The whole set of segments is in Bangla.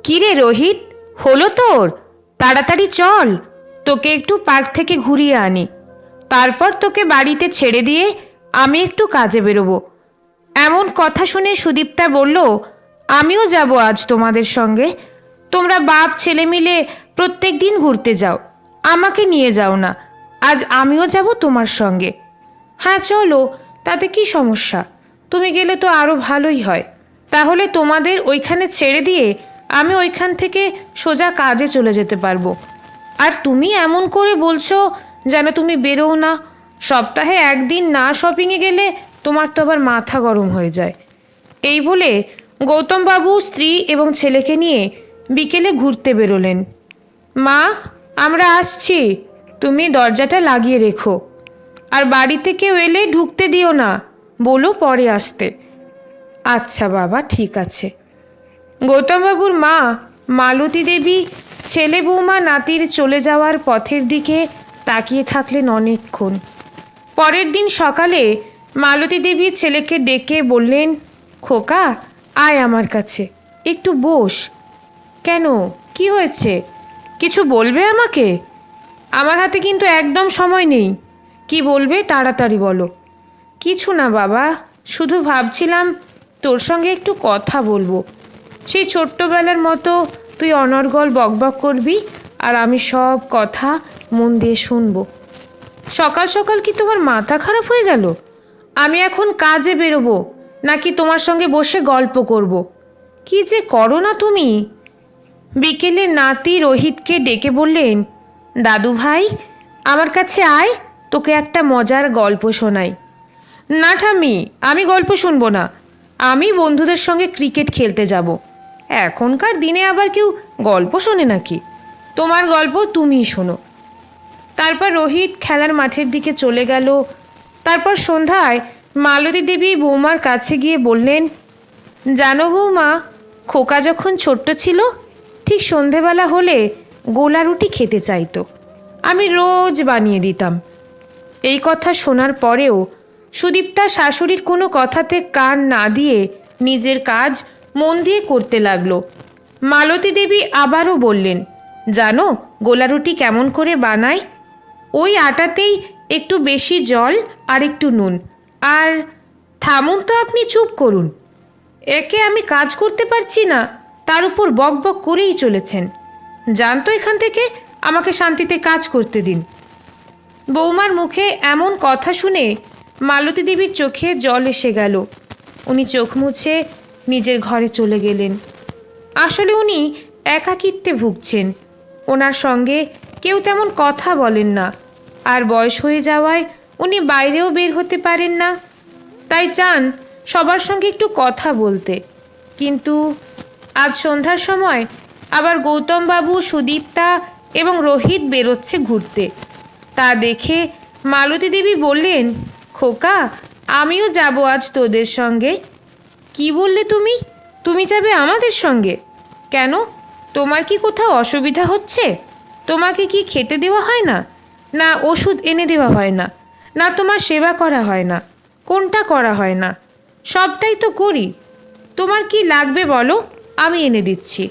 কিরে রোহিত, হলো তোর? তাড়াতাড়ি চল, তোকে একটু পার্ক থেকে ঘুরিয়ে আনি। তারপর তোকে বাড়িতে ছেড়ে দিয়ে আমি একটু কাজে বেরোবো। এমন কথা শুনে সুদীপ্তা বলল, আমিও যাব আজ তোমাদের সঙ্গে। তোমরা বাপ ছেলে মিলে প্রত্যেক দিন ঘুরতে যাও, আমাকে নিয়ে যাও না। আজ আমিও যাব তোমার সঙ্গে। হ্যাঁ চলো, তাতে কি সমস্যা? তুমি গেলে তো আরও ভালোই হয়। তাহলে তোমাদের ওইখানে ছেড়ে দিয়ে আমি ওইখান থেকে সোজা কাজে চলে যেতে পারবো। আর তুমি এমন করে বলছো যেন তুমি বেরোও না। সপ্তাহে একদিন না শপিংয়ে গেলে তোমার তো আবার মাথা গরম হয়ে যায়। এই বলে গৌতমবাবু স্ত্রী এবং ছেলেকে নিয়ে বিকেলে ঘুরতে বেরোলেন। মা, আমরা আসছি, তুমি দরজাটা লাগিয়ে রেখো। আর বাড়িতে কেউ এলে ঢুকতে দিও না, বলো পরে আসতে। আচ্ছা বাবা, ঠিক আছে। গৌতমবাবুর মা মালতী দেবী ছেলে বৌমা নাতির চলে যাওয়ার পথের দিকে তাকিয়ে থাকলেন অনেকক্ষণ। পরের দিন সকালে মালতী দেবী ছেলেকে ডেকে বললেন, খোকা, আয় আমার কাছে, একটু বস। কেন, কি হয়েছে? কিছু বলবে আমাকে? আমার হাতে কিন্তু একদম সময় নেই। কি বলবে তাড়াতাড়ি বলো। কিছু না বাবা, শুধু ভাবছিলাম তোর সঙ্গে একটু কথা বলবো। সেই ছোট্টবেলার মতো তুই অনর্গল বকবক করবি আর আমি সব কথা মন দিয়ে শুনবো। সকাল সকাল কি তোমার মাথা খারাপ হয়ে গেল? আমি এখন কাজে বেরোবো নাকি তোমার সঙ্গে বসে গল্প করব? কি যে করো না তুমি। বিকেলে নাতি রোহিতকে ডেকে বললেন, দাদু ভাই, আমার কাছে আয়, তোকে একটা মজার গল্প শোনাই। না ঠাম্মি, আমি গল্প শুনবো না। আমি বন্ধুদের সঙ্গে ক্রিকেট খেলতে যাব। এখনকার দিনে আবার কেউ গল্প শোনে নাকি? তোমার গল্প তুমিই শোনো। তারপর রোহিত খেলার মাঠের দিকে চলে গেল। তারপর সন্ধ্যায় মালতী দেবী বৌমার কাছে গিয়ে বললেন, জানো বৌমা, খোকা যখন ছোট্ট ছিল ঠিক সন্ধেবেলা হলে গোলা রুটি খেতে চাইতো। আমি রোজ বানিয়ে দিতাম। এই কথা শোনার পরেও সুদীপ্তা শাশুড়ির কোনো কথাতে কান না দিয়ে নিজের কাজ মন দিয়ে করতে লাগলো। মালতী দেবী আবারও বললেন, জানো গোলা রুটি কেমন করে বানায়? ওই আটাতেই একটু বেশি জল আর একটু নুন। আর থামুন তো, আপনি চুপ করুন। একে আমি কাজ করতে পারছি না, তার উপর বক বক করেই চলেছেন। জানতো এখান থেকে, আমাকে শান্তিতে কাজ করতে দিন। বৌমার মুখে এমন কথা শুনে মালতী দেবীর চোখে জল এসে গেল। উনি চোখ মুছে নিজের ঘরে চলে গেলেন। আসলে উনি একাকিত্বে ভুগছেন। ওনার সঙ্গে কেউ তেমন কথা বলেন না। আর বয়স হয়ে যাওয়ায় উনি বাইরেও বের হতে পারেন না। তাই চান সবার সঙ্গে একটু কথা বলতে। কিন্তু আজ সন্ধ্যার সময় আবার গৌতমবাবু, সুদীপ্তা এবং রোহিত বেরোচ্ছে ঘুরতে। তা দেখে মালতী দেবী বললেন, খোকা, আমিও যাব আজ তোদের সঙ্গে। কি বললে তুমি? তুমি যাবে আমাদের সঙ্গে? কেন, তোমার কি কোথাও অসুবিধা হচ্ছে? তোমাকে কি খেতে দেওয়া হয় না? না ওষুধ এনে দেওয়া হয় না? না তোমার সেবা করা হয় না? কোনটা করা হয় না? সবটাই তো করি। তোমার কি লাগবে বলো, আমি এনে দিচ্ছি।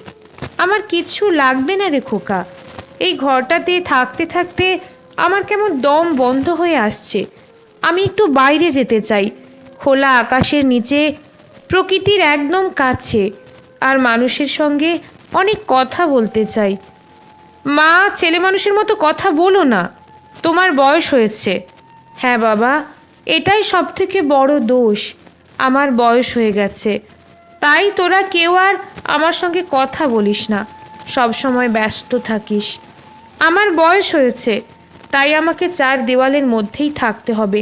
আমার কিচ্ছু লাগবে না রে খোকা। এই ঘরটাতে থাকতে থাকতে আমার কেমন দম বন্ধ হয়ে আসছে। আমি একটু বাইরে যেতে চাই, খোলা আকাশের নিচে, প্রকৃতির একদম কাছে, আর মানুষের সঙ্গে অনেক কথা বলতে চাই। মা, ছেলে মানুষের মতো কথা বলো না, তোমার বয়স হয়েছে। হ্যাঁ বাবা, এটাই সব থেকে বড় দোষ, আমার বয়স হয়ে গেছে। তাই তোরা কেউ আর আমার সঙ্গে কথা বলিস না, সব সময় ব্যস্ত থাকিস। আমার বয়স হয়েছে, তাই আমাকে চার দেওয়ালের মধ্যেই থাকতে হবে,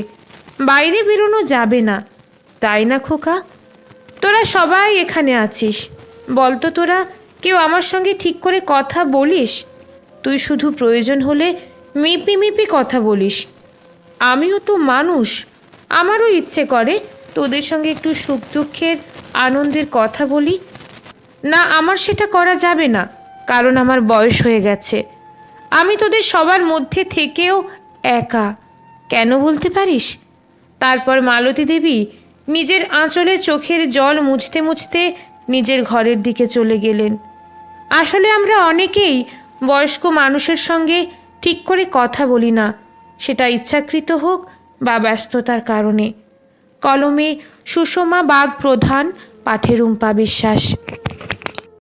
বাইরে বেরোনো যাবে না। তাই না খোকা? তোরা সবাই এখানে আছিস, বলতো তোরা কেউ আমার সঙ্গে ঠিক করে কথা বলিস? তুই শুধু প্রয়োজন হলে মিপি মিপি কথা বলিস। আমিও তো মানুষ, আমারও ইচ্ছে করে তোদের সঙ্গে একটু সুখ দুঃখের আনন্দের কথা বলি। না, আমার সেটা করা যাবে না, কারণ আমার বয়স হয়ে গেছে। আমি তোদের সবার মধ্যে থেকেও একা। কেন বলতে পারিস? তারপর মালতী দেবী নিজের আঁচলে চোখের জল মুছতে মুছতে নিজের ঘরের দিকে চলে গেলেন। আসলে আমরা অনেকেই বয়স্ক মানুষের সঙ্গে ঠিক করে কথা বলি না, সেটা ইচ্ছাকৃত হোক বা ব্যস্ততার কারণে। কলমে সুষমা বাগ প্রধান, পাঠে রুম্পা বিশ্বাস।